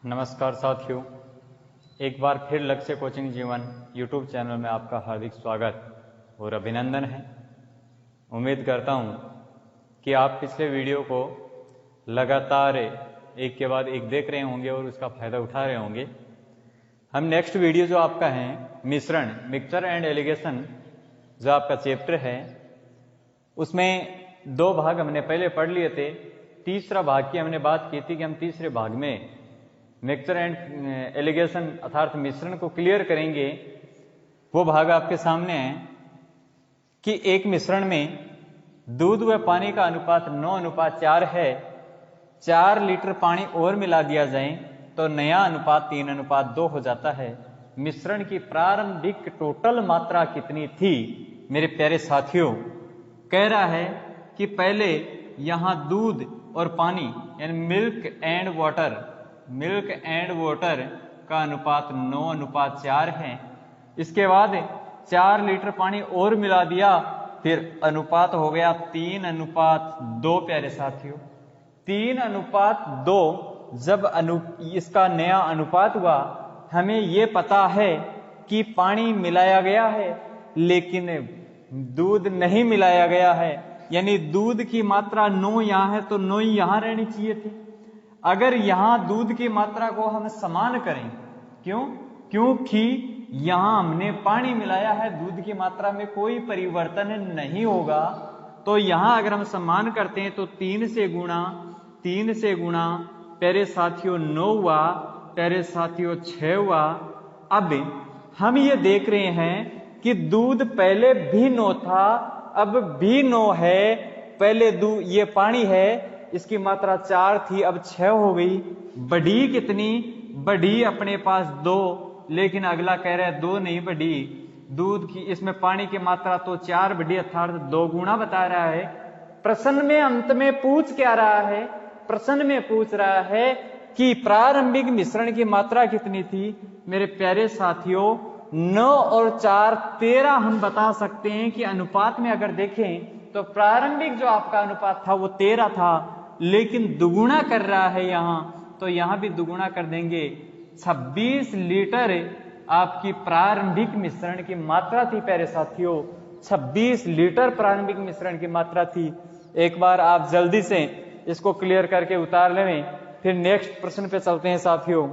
नमस्कार साथियों, एक बार फिर लक्ष्य कोचिंग जीवन यूट्यूब चैनल में आपका हार्दिक स्वागत और अभिनंदन है। उम्मीद करता हूं कि आप पिछले वीडियो को लगातार एक के बाद एक देख रहे होंगे और उसका फायदा उठा रहे होंगे। हम नेक्स्ट वीडियो जो आपका है मिश्रण, मिक्सचर एंड एलिगेशन, जो आपका चैप्टर है, उसमें दो भाग हमने पहले पढ़ लिए थे। तीसरा भाग की हमने बात की थी कि हम तीसरे भाग में मिक्सचर एंड एलिगेशन अर्थात मिश्रण को क्लियर करेंगे। वो भाग आपके सामने है कि एक मिश्रण में दूध व पानी का अनुपात 9:4 है। 4 लीटर पानी और मिला दिया जाए तो नया अनुपात 3:2 हो जाता है। मिश्रण की प्रारंभिक टोटल मात्रा कितनी थी? मेरे प्यारे साथियों, कह रहा है कि पहले यहां दूध और पानी यानी मिल्क एंड वाटर का अनुपात 9:4 है। इसके बाद 4 लीटर पानी और मिला दिया, फिर अनुपात हो गया 3:2। प्यारे साथियों, 3:2 जब इसका नया अनुपात हुआ, हमें यह पता है कि पानी मिलाया गया है लेकिन दूध नहीं मिलाया गया है, यानी दूध की मात्रा 9 यहां है तो 9 यहां रहनी चाहिए थी। अगर यहां दूध की मात्रा को हम समान करें, क्योंकि यहां हमने पानी मिलाया है, दूध की मात्रा में कोई परिवर्तन नहीं होगा, तो यहां अगर हम समान करते हैं तो 3 से गुणा प्यारे साथियों 9 हुआ, प्यारे साथियों 6 हुआ। अब हम ये देख रहे हैं कि दूध पहले भी 9 था, अब भी 9 है। पहले ये पानी है, इसकी मात्रा 4 थी, अब 6 हो गई। बढ़ी कितनी? बढ़ी अपने पास 2, लेकिन अगला कह रहा है 2 नहीं बढ़ी, दूध की इसमें पानी की मात्रा तो 4 बढ़ी, अर्थात 2 गुना बता रहा है। प्रश्न में अंत में पूछ क्या रहा है? प्रश्न में पूछ रहा है कि प्रारंभिक मिश्रण की मात्रा कितनी थी? मेरे प्यारे साथियों, 9 और 4 13 हम बता सकते हैं कि अनुपात में अगर देखें तो प्रारंभिक जो आपका अनुपात था वो 13 था, लेकिन दुगुना कर रहा है यहां, तो यहां भी दुगुना कर देंगे। 26 लीटर आपकी प्रारंभिक मिश्रण की मात्रा थी प्यारे साथियों, 26 लीटर प्रारंभिक मिश्रण की मात्रा थी। एक बार आप जल्दी से इसको क्लियर करके उतार लें, फिर नेक्स्ट प्रश्न पे चलते हैं साथियों।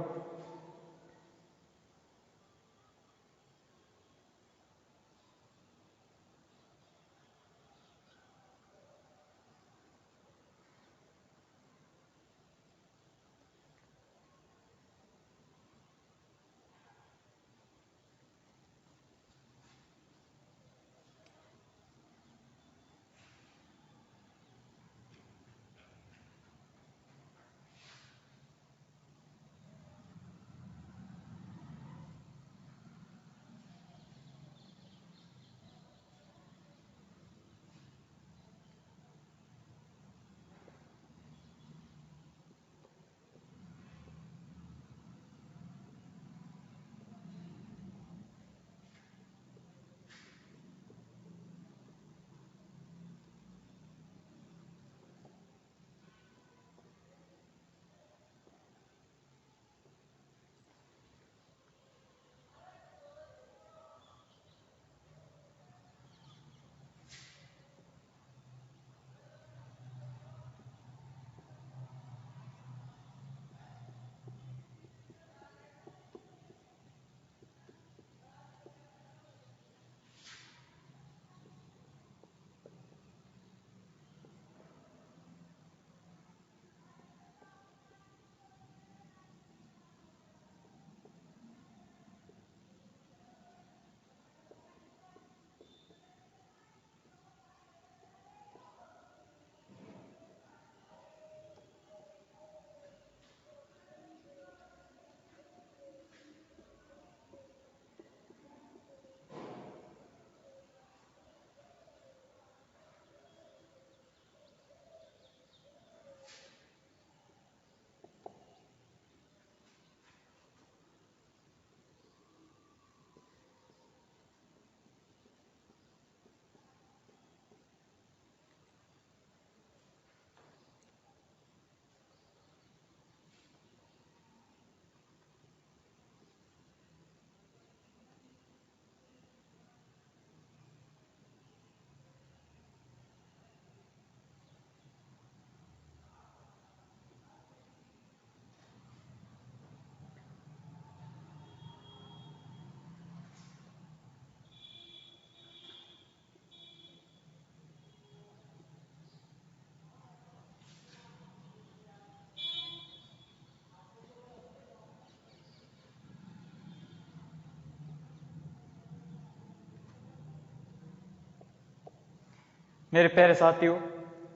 मेरे प्यारे साथियों,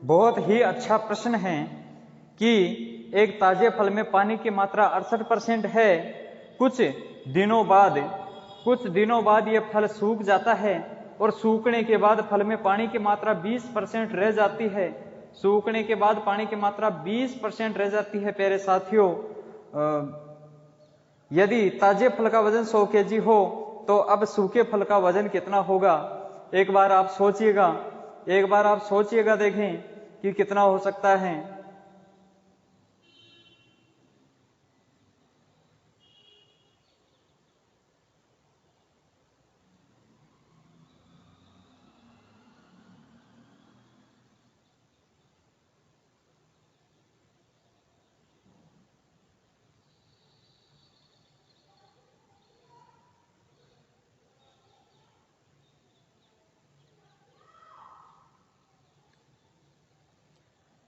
बहुत ही अच्छा प्रश्न है कि एक ताजे फल में पानी की मात्रा 68% है। कुछ दिनों बाद यह फल सूख जाता है और सूखने के बाद फल में पानी की मात्रा 20% रह जाती है। सूखने के बाद पानी की मात्रा 20% रह जाती है। प्यारे साथियों, यदि ताजे फल का वजन 100 केजी हो तो अब सूखे फल का वजन कितना होगा? एक बार आप सोचिएगा, देखें कि कितना हो सकता है।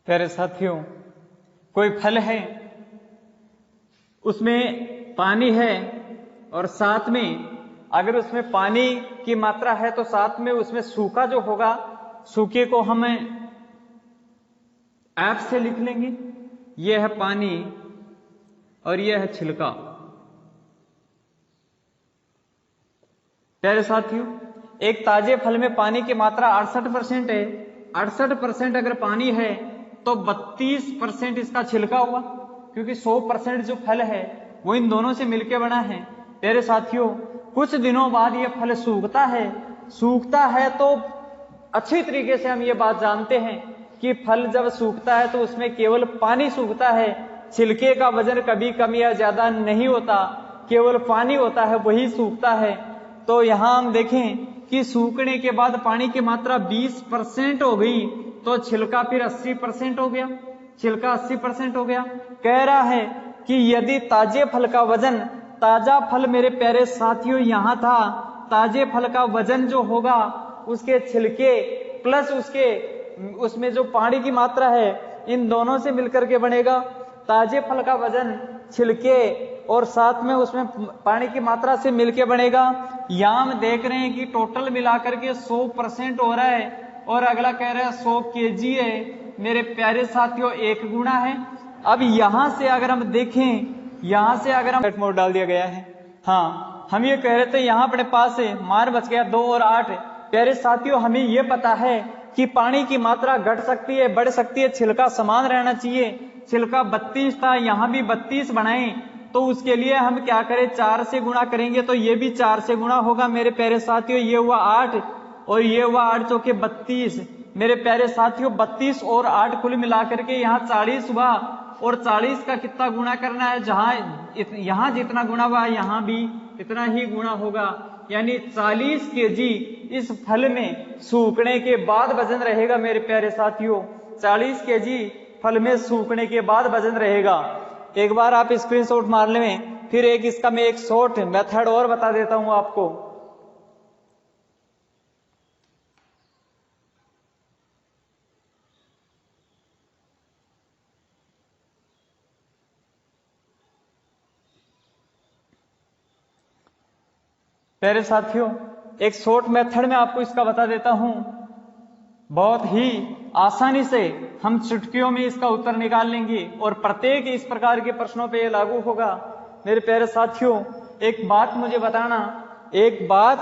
प्यारे साथियों, कोई फल है, उसमें पानी है और साथ में अगर उसमें पानी की मात्रा है तो साथ में उसमें सूखा जो होगा, सूखे को हम ऐप से लिख लेंगे। यह है पानी और यह है छिलका। प्यारे साथियों, एक ताजे फल में पानी की मात्रा 68% है। 68% अगर पानी है तो 32% इसका छिलका हुआ, क्योंकि 100% जो फल है वो इन दोनों से मिलकर बना है। प्यारे साथियों, कुछ दिनों बाद ये फल सूखता है तो अच्छी तरीके से हम ये बात जानते हैं कि फल जब सूखता है तो उसमें केवल पानी सूखता है, छिलके का वजन कभी कम या ज्यादा नहीं होता, केवल पानी होता है, वही सूखता है। तो यहां हम देखें कि सूखने के बाद पानी की मात्रा 20% हो गई तो छिलका फिर 80% हो गया। छिलका 80% हो गया। कह रहा है कि यदि ताजे फल का वजन, ताजा फल मेरे प्यारे साथियों यहां था, ताजे फल का वजन जो होगा उसके छिलके प्लस उसमें जो पानी की मात्रा है, इन दोनों से मिलकर के बनेगा। ताजे फल का वजन छिलके और साथ में उसमें पानी की मात्रा से मिलके बनेगा। यहां हम देख रहे हैं कि टोटल मिलाकर के 100% हो रहा है और अगला कह रहा है 100 केजी है। मेरे प्यारे साथियों, 1 गुना है। अब यहां से अगर हम देखें, मोड डाल दिया गया है। हाँ, हम ये कह रहे थे यहां अपने पास है मार बच गया 2 और 8। प्यारे साथियों, हमें ये पता है कि पानी की मात्रा घट सकती है, बढ़ सकती है, छिलका समान रहना चाहिए। छिलका 32 था, यहां भी 32 बनाए तो उसके लिए हम क्या करें, 4 से गुणा करेंगे तो ये भी 4 से गुणा होगा। मेरे प्यारे साथियों, ये हुआ 8 और ये हुआ 8 चौके 32। मेरे प्यारे साथियों, 32 और 8 कुल मिलाकर के यहाँ 40 हुआ और 40 का कितना गुणा करना है, यहाँ जितना गुणा हुआ यहाँ भी इतना ही गुणा होगा, यानी 40 केजी इस फल में सूखने के बाद वजन रहेगा। मेरे प्यारे साथियों, 40 केजी फल में सूखने के बाद वजन रहेगा। एक बार आप स्क्रीनशॉट मार लें, फिर इसका मैं एक शॉर्ट मेथड और बता देता हूं आपको। प्यारे साथियों, एक शॉर्ट मेथड में आपको इसका बता देता हूं। बहुत ही आसानी से हम चुटकियों में इसका उत्तर निकाल लेंगे और प्रत्येक इस प्रकार के प्रश्नों पे ये लागू होगा। मेरे प्यारे साथियों, एक बात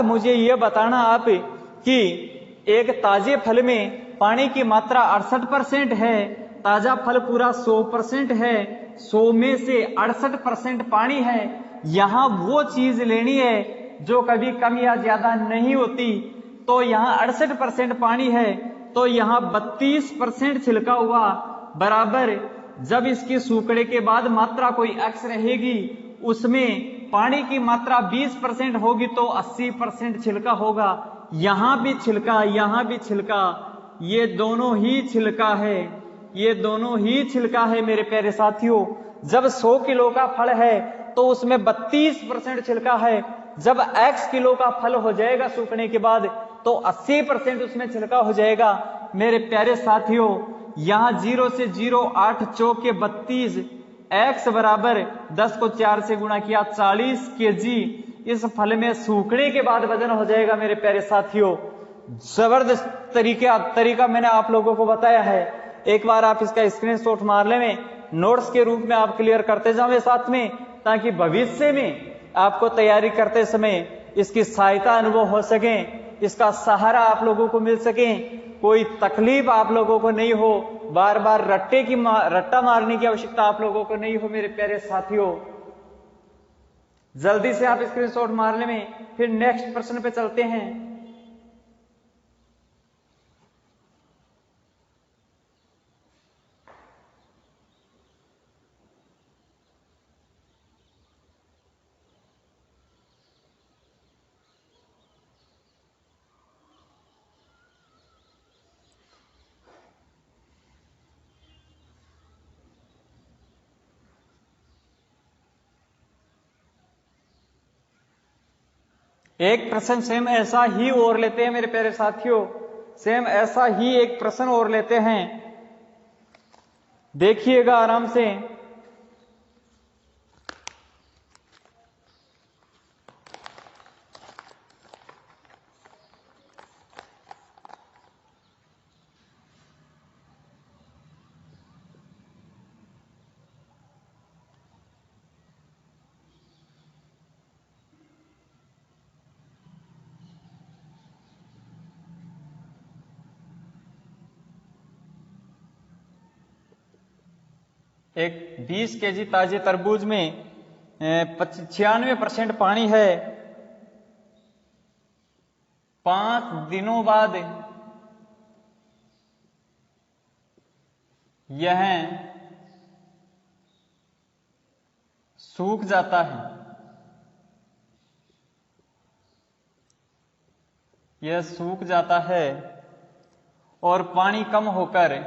मुझे ये बताना आप कि एक ताजे फल में पानी की मात्रा 68% है, ताजा फल पूरा 100% है, 100 में से 68% पानी है। यहां वो चीज लेनी है जो कभी कम या ज्यादा नहीं होती। तो यहां 68% पानी है तो यहां 32% छिलका हुआ, बराबर जब इसकी सूखने के बाद मात्रा कोई एक्स रहेगी, उसमें पानी की मात्रा 20% होगी तो 80% छिलका होगा। यहां भी छिलका, यहां भी छिलका, ये दोनों ही छिलका है, ये दोनों ही छिलका है। मेरे प्यारे साथियों, जब 100 किलो का फल है तो उसमें 32% छिलका है। जब x किलो का फल हो जाएगा सूखने के बाद तो 80% उसमें छिलका हो जाएगा। मेरे प्यारे साथियों, यहां 0 से 0, 8 चौके 32, x बराबर 10 को 4 से गुणा किया 40 केजी इस फल में सूखने के बाद वजन हो जाएगा। मेरे प्यारे साथियों, जबरदस्त तरीका मैंने आप लोगों को बताया है। एक बार आप इसका स्क्रीनशॉट मार लें, नोट्स के रूप में आप क्लियर करते जाओ साथ में, ताकि भविष्य में आपको तैयारी करते समय इसकी सहायता अनुभव हो सके, इसका सहारा आप लोगों को मिल सके, कोई तकलीफ आप लोगों को नहीं हो, बार बार रट्टा मारने की आवश्यकता आप लोगों को नहीं हो। मेरे प्यारे साथियों, जल्दी से आप स्क्रीनशॉट मार लें, फिर नेक्स्ट प्रश्न पे चलते हैं। एक प्रश्न सेम ऐसा ही और लेते हैं मेरे प्यारे साथियों, सेम ऐसा ही एक प्रश्न और लेते हैं, देखिएगा आराम से। एक 20 केजी ताजे तरबूज में 96% पानी है। 5 दिनों बाद यह सूख जाता है। यह सूख जाता है और पानी कम होकर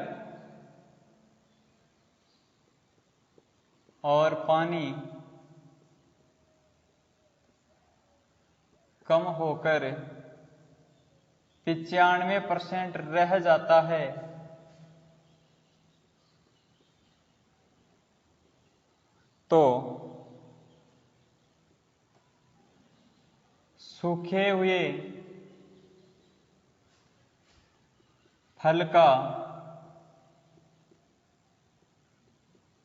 पानी कम होकर 95% रह जाता है। तो सूखे हुए फल का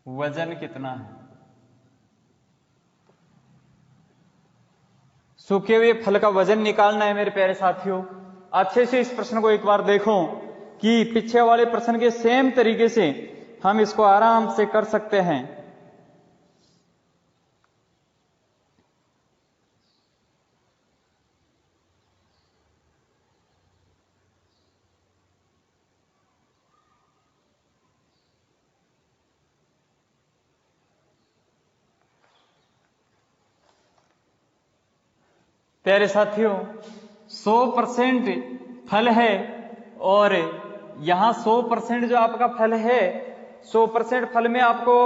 वजन कितना है? सूखे हुए फल का वजन निकालना है मेरे प्यारे साथियों। अच्छे से इस प्रश्न को एक बार देखो कि पीछे वाले प्रश्न के सेम तरीके से हम इसको आराम से कर सकते हैं। प्यारे साथियों, 100% फल है और यहां 100% जो आपका फल है, 100% फल में आपको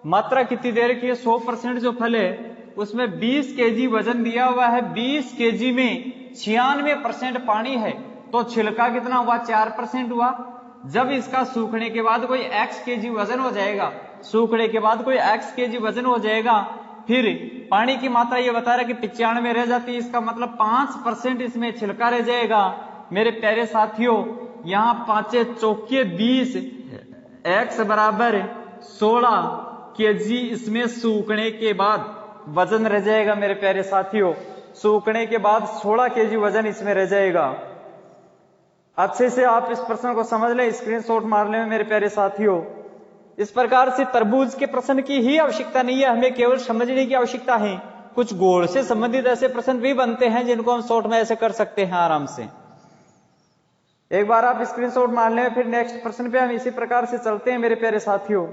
मात्रा कितनी दे रखी है? 100% जो फल है उसमें 20 केजी वजन दिया हुआ है। 20 केजी में 96% पानी है, तो छिलका कितना हुआ? 4% हुआ। जब इसका सूखने के बाद कोई x केजी वजन हो जाएगा, सूखने के बाद कोई x केजी वजन हो जाएगा, फिर पानी की मात्रा ये बता रहा है कि 95 रह जाती है, इसका मतलब 5% इसमें छिलका रह जाएगा। मेरे प्यारे साथियों, यहां 5 चौके 20, x बराबर 16 केजी इसमें सूखने के बाद वजन रह जाएगा। मेरे प्यारे साथियों, सूखने के बाद 16 केजी वजन इसमें रह जाएगा। अच्छे से आप इस प्रश्न को समझ लें, स्क्रीनशॉट मार लें मेरे प्यारे साथियों। इस प्रकार से तरबूज के प्रश्न की ही आवश्यकता नहीं है, हमें केवल समझने की आवश्यकता है। कुछ गोल से संबंधित ऐसे प्रश्न भी बनते हैं जिनको हम शॉर्ट में ऐसे कर सकते हैं आराम से। एक बार आप स्क्रीनशॉट मार लें, फिर नेक्स्ट प्रश्न पे हम इसी प्रकार से चलते हैं मेरे प्यारे साथियों।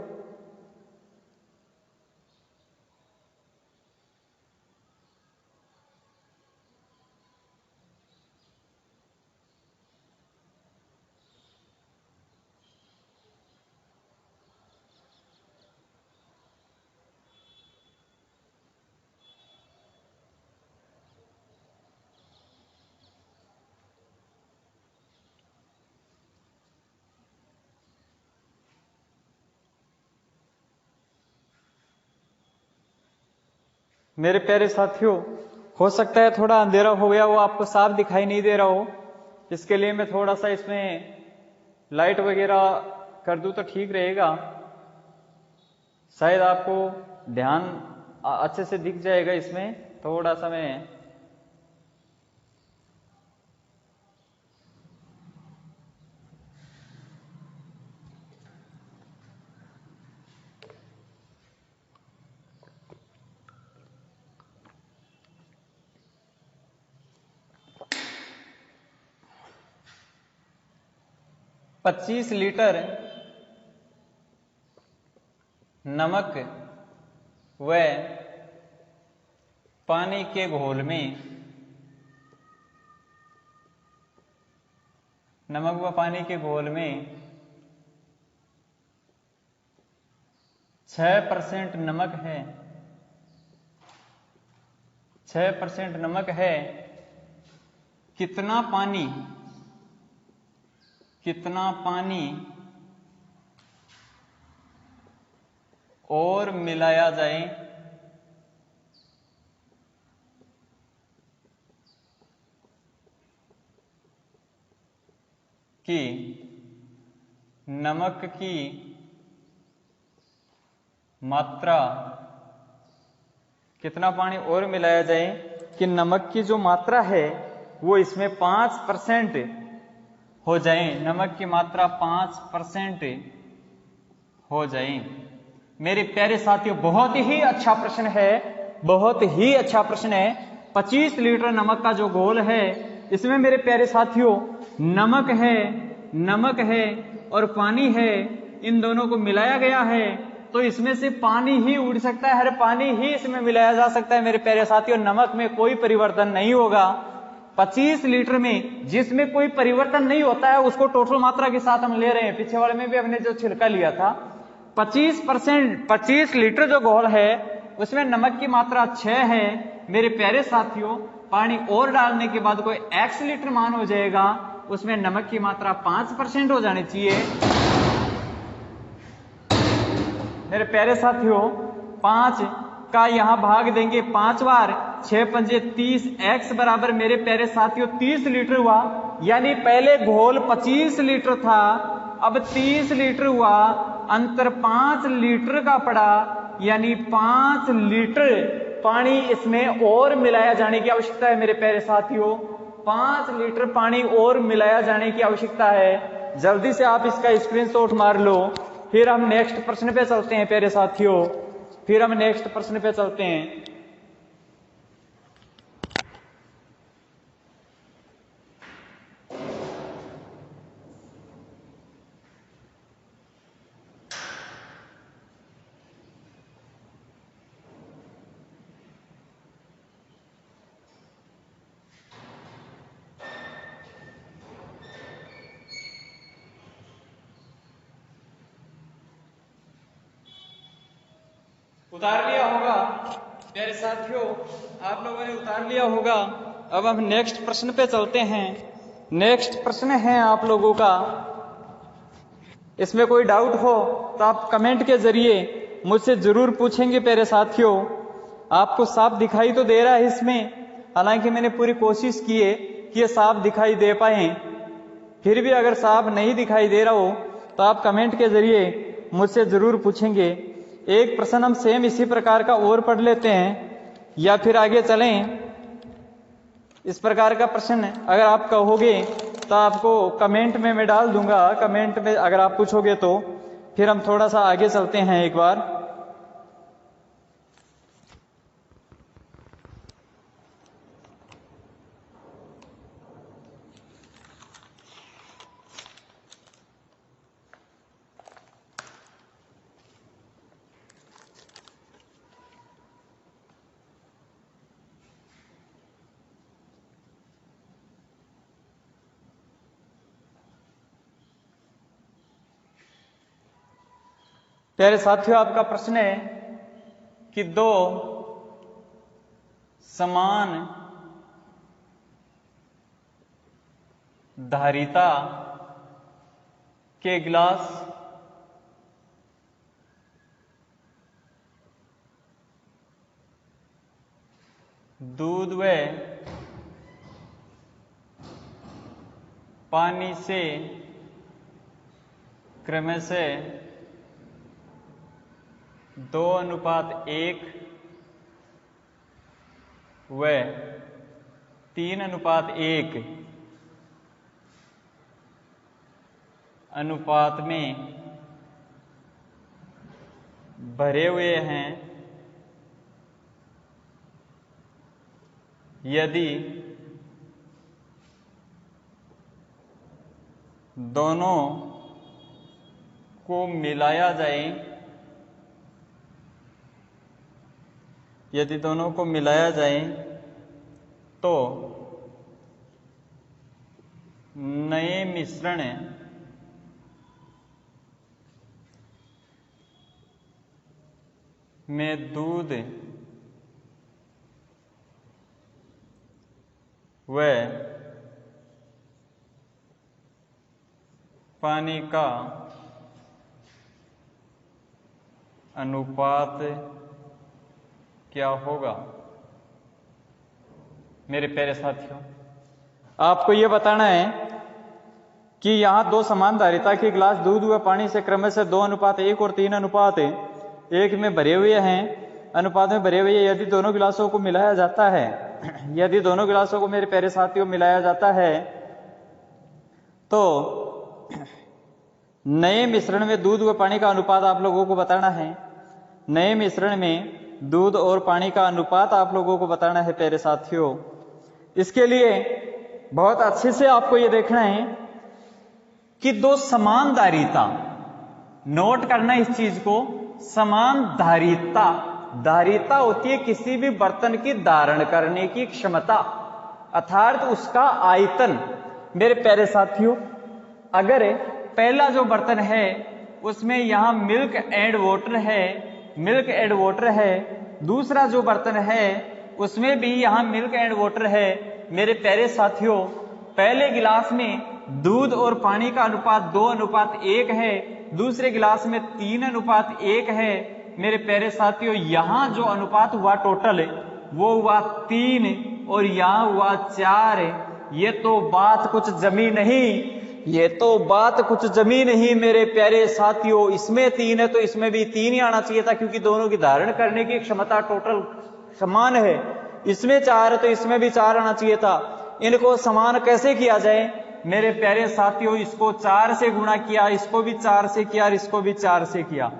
मेरे प्यारे साथियों, हो सकता है थोड़ा अंधेरा हो गया, वो आपको साफ दिखाई नहीं दे रहा हो, इसके लिए मैं थोड़ा सा इसमें लाइट वगैरह कर दूं तो ठीक रहेगा, शायद आपको ध्यान अच्छे से दिख जाएगा। इसमें थोड़ा सा मैं पच्चीस लीटर नमक व पानी के घोल में, नमक व पानी के घोल में 6% नमक है, 6% नमक है, कितना पानी और मिलाया जाए कि नमक की मात्रा, कितना पानी और मिलाया जाए कि नमक की जो मात्रा है वो इसमें 5% हो जाए, नमक की मात्रा 5% हो जाए। मेरे प्यारे साथियों, बहुत ही अच्छा प्रश्न है, बहुत ही अच्छा प्रश्न है। 25 लीटर नमक का जो घोल है, इसमें मेरे प्यारे साथियों नमक है और पानी है, इन दोनों को मिलाया गया है, तो इसमें से पानी ही उड़ सकता है, हर पानी ही इसमें मिलाया जा सकता है। मेरे प्यारे साथियों, नमक में कोई परिवर्तन नहीं होगा। 25 लीटर में जिसमें कोई परिवर्तन नहीं होता है उसको टोटल मात्रा के साथ हम ले रहे हैं। पीछे वाले में भी हमने जो छिलका लिया था, 25 लीटर जो घोल है उसमें नमक की मात्रा 6 है। मेरे प्यारे साथियों, पानी और डालने के बाद कोई x लीटर मान हो जाएगा, उसमें नमक की मात्रा 5% हो जानी चाहिए। मेरे प्यारे साथियों, 5 का यहां भाग देंगे 5 बार, 6 पंजे 30, x बराबर मेरे प्यारे साथियों 30 लीटर हुआ। यानी पहले घोल 25 लीटर था, अब 30 लीटर हुआ, अंतर 5 लीटर का पड़ा, यानी 5 लीटर पानी इसमें और मिलाया जाने की आवश्यकता है। मेरे प्यारे साथियों, 5 लीटर पानी और मिलाया जाने की आवश्यकता है। जल्दी से आप इसका स्क्रीनशॉट मार लो, फिर हम नेक्स्ट प्रश्न पे चलते हैं प्यारे साथियों, फिर हम नेक्स्ट प्रश्न पे चलते हैं। उतार लिया होगा प्यारे साथियों, आप लोगों ने उतार लिया होगा। अब हम नेक्स्ट प्रश्न पे चलते हैं। नेक्स्ट प्रश्न है आप लोगों का, इसमें कोई डाउट हो तो आप कमेंट के जरिए मुझसे जरूर पूछेंगे प्यारे साथियों। आपको साफ दिखाई तो दे रहा है इसमें, हालांकि मैंने पूरी कोशिश की है कि ये साफ दिखाई दे पाए, फिर भी अगर साफ नहीं दिखाई दे रहा हो तो आप कमेंट के जरिए मुझसे जरूर पूछेंगे। एक प्रश्न हम सेम इसी प्रकार का और पढ़ लेते हैं या फिर आगे चलें। इस प्रकार का प्रश्न अगर आप कहोगे तो आपको कमेंट में मैं डाल दूंगा, कमेंट में अगर आप पूछोगे तो फिर हम थोड़ा सा आगे चलते हैं एक बार। प्यारे साथियों, आपका प्रश्न है कि दो समान धारिता के गिलास दूध व पानी से क्रमशः 2:1 व 3:1 अनुपात में भरे हुए हैं। यदि दोनों को मिलाया जाए, यदि दोनों को मिलाया जाए तो नए मिश्रण में दूध व पानी का अनुपात क्या होगा? मेरे प्यारे साथियों, आपको यह बताना है कि यहां दो समान धारिता के गिलास दूध व पानी से क्रमशः 2:1 और 3:1 में भरे हुए हैं, अनुपात में भरे हुए। यदि दोनों गिलासों को मिलाया जाता है, यदि दोनों गिलासों को मेरे प्यारे साथियों मिलाया जाता है तो नए मिश्रण में दूध व पानी का अनुपात आप लोगों को बताना है। नए मिश्रण में दूध और पानी का अनुपात आप लोगों को बताना है प्यारे साथियों। इसके लिए बहुत अच्छे से आपको यह देखना है कि दो समान धारिता, नोट करना इस चीज को, समान धारिता। धारिता होती है किसी भी बर्तन की धारण करने की क्षमता, अर्थात उसका आयतन। मेरे प्यारे साथियों, अगर पहला जो बर्तन है उसमें यहां मिल्क एंड वाटर है, मिल्क एंड वाटर है, दूसरा जो बर्तन है उसमें भी यहां मिल्क एंड वाटर है। मेरे प्यारे साथियों, पहले गिलास में दूध और पानी का अनुपात 2:1 है, दूसरे गिलास में 3:1 है। मेरे प्यारे साथियों, यहां जो अनुपात हुआ टोटल वो हुआ 3 और यहां हुआ 4। ये तो बात कुछ जमी नहीं, ये तो बात कुछ जमी नहीं मेरे प्यारे साथियों। इसमें 3 है तो इसमें भी 3 ही आना चाहिए था, क्योंकि दोनों की धारण करने की क्षमता टोटल समान है। इसमें 4 है तो इसमें भी 4 आना चाहिए था। इनको समान कैसे किया जाए मेरे प्यारे साथियों? इसको 4 से गुणा किया, इसको भी 4 से किया और इसको भी 4 से किया।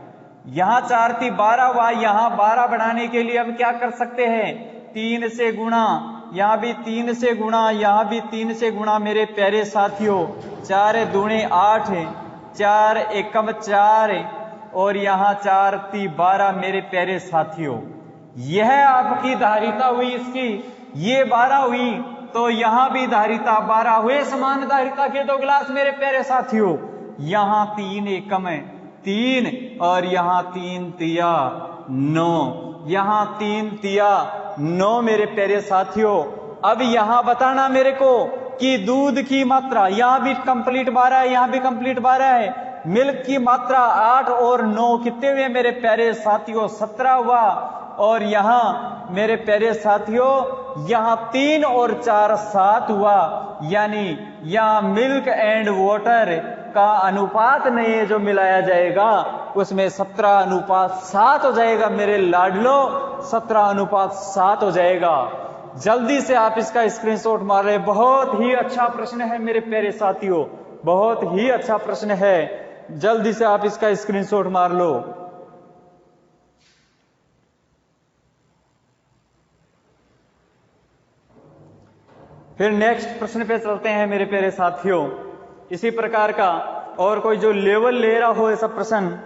यहां 4 थी 12 हुआ, यहां 12 बढ़ाने के लिए हम क्या कर सकते हैं? 3 से गुणा, यहां भी 3 से गुणा, यहां भी 3 से गुणा। मेरे प्यारे साथियों, 4 दूणे 8, 4 एकम 4 और यहां 4 ती 12। मेरे प्यारे साथियों, यह आपकी धारिता हुई इसकी, ये 12 हुई तो यहां भी धारिता 12 हुए। समान धारिता के दो गिलास मेरे प्यारे साथियों। यहां 3 एकम 3 और यहां 3 तिया 9, यहां 3 तिया 9 मेरे प्यारे साथियों। अब यहां बताना मेरे को कि दूध की मात्रा, यहां भी कंप्लीट 12 है, यहां भी कंप्लीट 12 है। मिल्क की मात्रा 8 और 9 कितने हुए मेरे प्यारे साथियों? 17 हुआ। और यहां मेरे प्यारे साथियों, यहां 3 और 4 7 हुआ। यानी यहां मिल्क एंड वाटर का अनुपात नहीं है जो मिलाया जाएगा, उसमें 17:7 हो जाएगा मेरे लाडलो, 17:7 हो जाएगा। जल्दी से आप इसका स्क्रीनशॉट मार रहे। बहुत ही अच्छा प्रश्न है मेरे प्यारे साथियों, बहुत ही अच्छा प्रश्न है। जल्दी से आप इसका स्क्रीनशॉट मार लो। फिर नेक्स्ट प्रश्न पे चलते हैं मेरे प्यारे साथियों। इसी प्रकार का और कोई जो लेवल ले रहा हो ऐसा प्रश्न,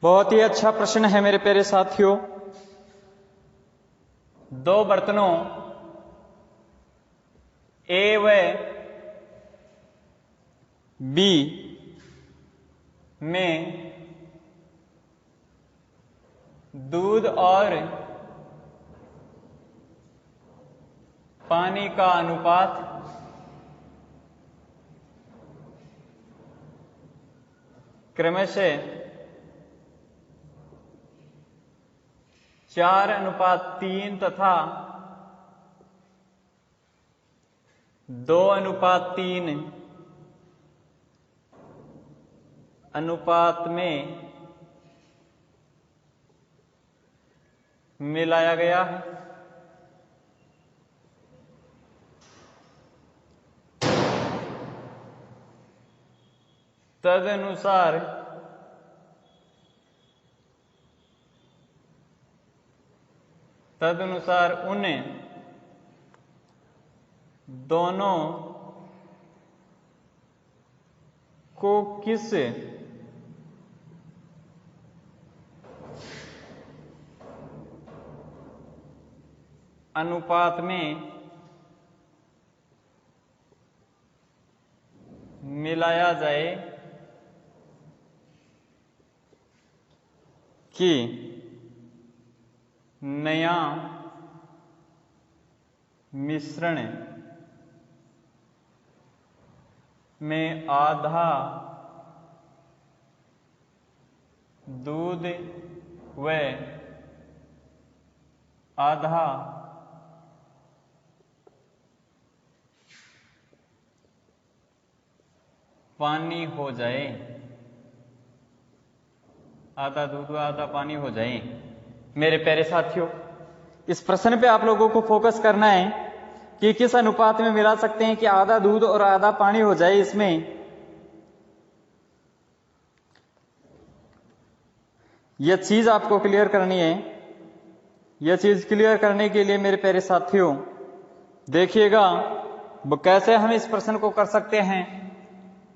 बहुत ही अच्छा प्रश्न है मेरे प्यारे साथियों। दो बर्तनों ए व बी में दूध और पानी का अनुपात क्रमशः 4:3 तथा 2:3 अनुपात में मिलाया गया है। तदनुसार उन दोनों को किस अनुपात में मिलाया जाए कि नया मिश्रण में आधा दूध व आधा पानी हो जाए, आधा दूध व आधा पानी हो जाए। मेरे प्यारे साथियों, इस प्रश्न पे आप लोगों को फोकस करना है कि किस अनुपात में मिला सकते हैं कि आधा दूध और आधा पानी हो जाए। इसमें यह चीज आपको क्लियर करनी है। यह चीज क्लियर करने के लिए मेरे प्यारे साथियों देखिएगा कैसे हम इस प्रश्न को कर सकते हैं।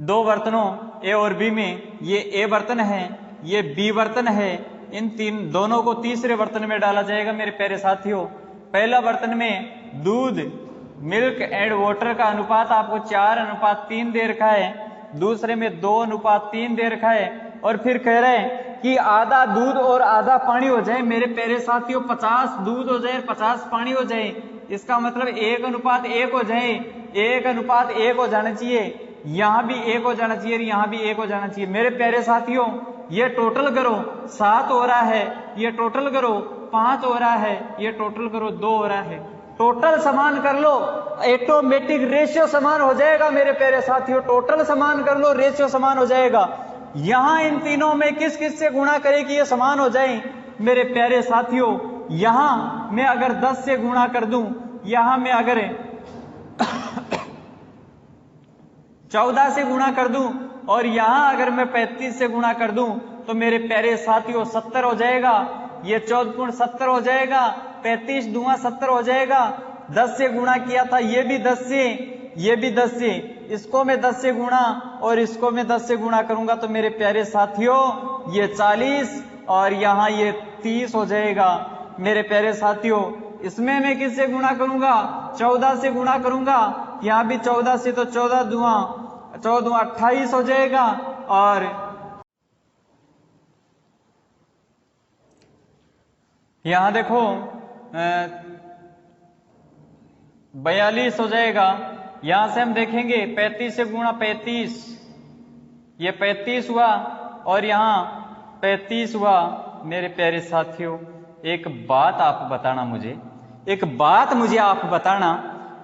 दो बर्तनों ए और बी में, ये ए बर्तन है, ये बी बर्तन है, इन दोनों को तीसरे बर्तन में डाला जाएगा। मेरे प्यारे साथियों, पहला बर्तन में दूध, मिल्क एंड वाटर का अनुपात आपको 4:3 दे रखा है, दूसरे में 2:3 दे रखा है, और फिर कह रहे हैं कि आधा दूध और आधा पानी हो जाए। मेरे प्यारे साथियों, 50 दूध हो जाए, 50 पानी हो जाए, इसका मतलब 1:1 हो जाए, 1:1 हो जाना चाहिए, यहां भी 1 हो जाना चाहिए, यहां भी 1 हो जाना चाहिए। मेरे प्यारे साथियों, ये टोटल करो 7 हो रहा है, ये टोटल करो 5 हो रहा है, ये टोटल करो 2 हो रहा है। टोटल समान कर लो, ऑटोमेटिक रेशियो समान हो जाएगा। मेरे प्यारे साथियों, टोटल समान कर लो, रेशियो समान हो जाएगा। यहां इन तीनों में किस किस से गुणा करे कि ये समान हो जाए। मेरे प्यारे साथियों, यहां मैं अगर 10 से गुणा कर दूं, यहां मैं अगर 14 से गुणा कर दूं, और यहां अगर मैं 35 से गुणा कर दूं, तो मेरे प्यारे साथियों 70 हो जाएगा। ये 14:70 हो जाएगा, 35 दूना 70 हो जाएगा। 10 से गुणा किया था, ये भी 10 से, ये भी 10 से, इसको मैं 10 से गुणा और इसको मैं 10 से गुणा करूंगा, तो मेरे प्यारे साथियों ये 40 और यहां ये 30 हो जाएगा। मेरे प्यारे साथियों, इसमें मैं किससे गुणा करूंगा? 14 से गुणा करूंगा, यहां भी 14 से, तो 14 दूना 28 हो जाएगा, और यहां देखो 42 हो जाएगा। यहां से हम देखेंगे 35 से गुणा 35, ये 35 हुआ और यहां 35 हुआ। मेरे प्यारे साथियों, एक बात आप बताना मुझे, एक बात मुझे आप बताना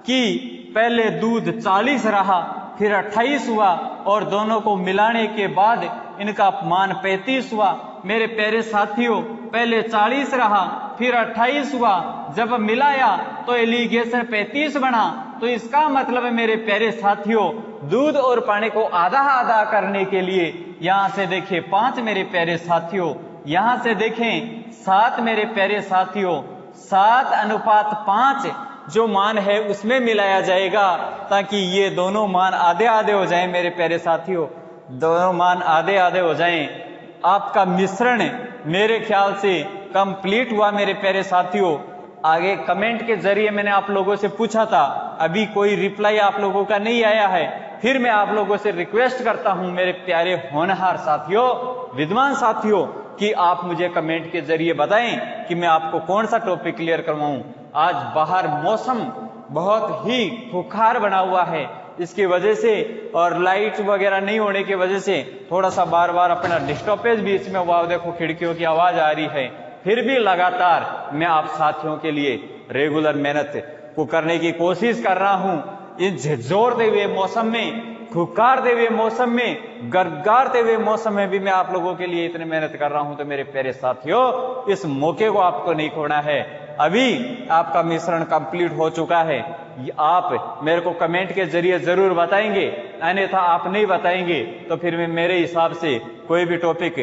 कि पहले दूध 40 रहा, फिर 28 हुआ, और दोनों को मिलाने के बाद इनका मान 35 हुआ। मेरे प्यारे साथियों, पहले 40 रहा, फिर 28 हुआ, जब मिलाया तो एलिगेशन 35 बना। तो इसका मतलब है मेरे प्यारे साथियों, दूध और पानी को आधा आधा करने के लिए यहां से देखें 5 मेरे प्यारे साथियों, यहां से देखें 7 मेरे प्यारे साथियों, 7:5 जो मान है उसमें मिलाया जाएगा, ताकि ये दोनों मान आधे आधे हो जाएं। मेरे प्यारे साथियों, दोनों मान आधे आधे हो जाएं। आपका मिश्रण मेरे ख्याल से कंप्लीट हुआ मेरे प्यारे साथियों। आगे कमेंट के जरिए मैंने आप लोगों से पूछा था, अभी कोई रिप्लाई आप लोगों का नहीं आया है। फिर मैं आप लोगों से रिक्वेस्ट करता हूं मेरे प्यारे होनहार साथियों, विद्वान साथियों, कि आप मुझे कमेंट के जरिए बताएं कि मैं आपको कौन सा टॉपिक क्लियर करवाऊं। आज बाहर मौसम बहुत ही खुखार बना हुआ है, इसकी वजह से और लाइट वगैरह नहीं होने की वजह से थोड़ा सा बार बार अपना डिस्टर्बेंस भी इसमें हुआ। देखो खिड़कियों की आवाज आ रही है, फिर भी लगातार मैं आप साथियों के लिए रेगुलर मेहनत को करने की कोशिश कर रहा हूं। इस झिझोरते हुए मौसम में, खुकारते हुए मौसम में, गरगारते हुए मौसम में भी मैं आप लोगों के लिए इतनी मेहनत कर रहा हूं। तो मेरे प्यारे साथियों, इस मौके को आपको नहीं खोना है। अभी आपका मिश्रण कंप्लीट हो चुका है, आप मेरे को कमेंट के जरिए जरूर बताएंगे, अन्यथा आप नहीं बताएंगे तो फिर मैं मेरे हिसाब से कोई भी टॉपिक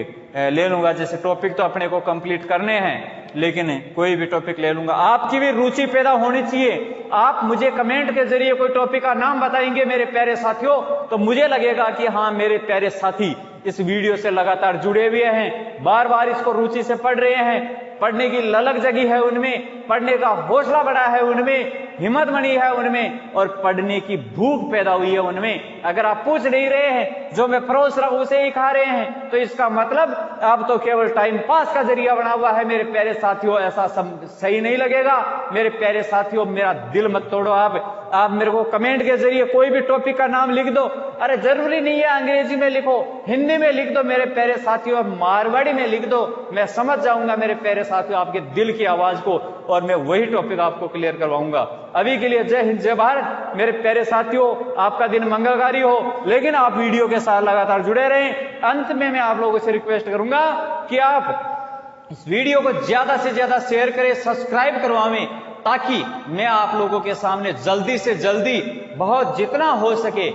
ले लूंगा। जैसे टॉपिक तो अपने को कंप्लीट करने हैं, लेकिन कोई भी टॉपिक ले लूंगा। आपकी भी रुचि पैदा होनी चाहिए। आप मुझे कमेंट के जरिए कोई टॉपिक का नाम बताएंगे मेरे प्यारे साथियों, तो मुझे लगेगा कि हाँ, मेरे प्यारे साथी इस वीडियो से लगातार जुड़े हुए हैं, बार बार इसको रुचि से पढ़ रहे हैं, पढ़ने की ललक जगी है उनमें, पढ़ने का हौसला बढ़ा है उनमें, हिम्मत बनी है उनमें, और पढ़ने की भूख पैदा हुई है उनमें। अगर आप पूछ नहीं रहे हैं, जो मैं परोस रहा हूं उसे ही खा रहे हैं, तो इसका मतलब आप तो केवल टाइम पास का जरिया बना हुआ है मेरे प्यारे साथियों। ऐसा सही नहीं लगेगा मेरे प्यारे साथियों, मेरा दिल मत तोड़ो। आप मेरे को कमेंट के जरिए कोई भी टॉपिक का नाम लिख दो। अरे जरूरी नहीं है अंग्रेजी में लिखो, हिंदी में लिख दो मेरे प्यारे साथियों, मारवाड़ी में लिख दो, मैं समझ जाऊंगा मेरे प्यारे साथियों आपके दिल की आवाज को, और मैं वही टॉपिक आपको क्लियर करवाऊंगा। अभी के लिए जय हिंद, जय भारत मेरे प्यारे साथियों। आपका दिन मंगलकारी हो, लेकिन आप वीडियो के साथ लगातार जुड़े रहें। अंत में मैं आप लोगों से रिक्वेस्ट करूंगा कि आप इस वीडियो को ज्यादा से ज्यादा शेयर करें, सब्सक्राइब करवाएं, ताकि मैं आप लोगों के सामने जल्दी से जल्दी, बहुत जितना हो सके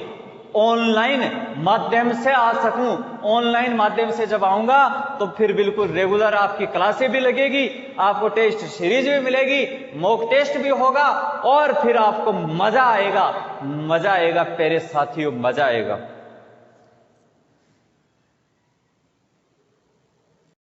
ऑनलाइन माध्यम से आ सकूं। ऑनलाइन माध्यम से जब आऊंगा तो फिर बिल्कुल रेगुलर आपकी क्लासें भी लगेगी, आपको टेस्ट सीरीज भी मिलेगी, मॉक टेस्ट भी होगा, और फिर आपको मजा आएगा, मजा आएगा प्यारे साथियों, मजा आएगा।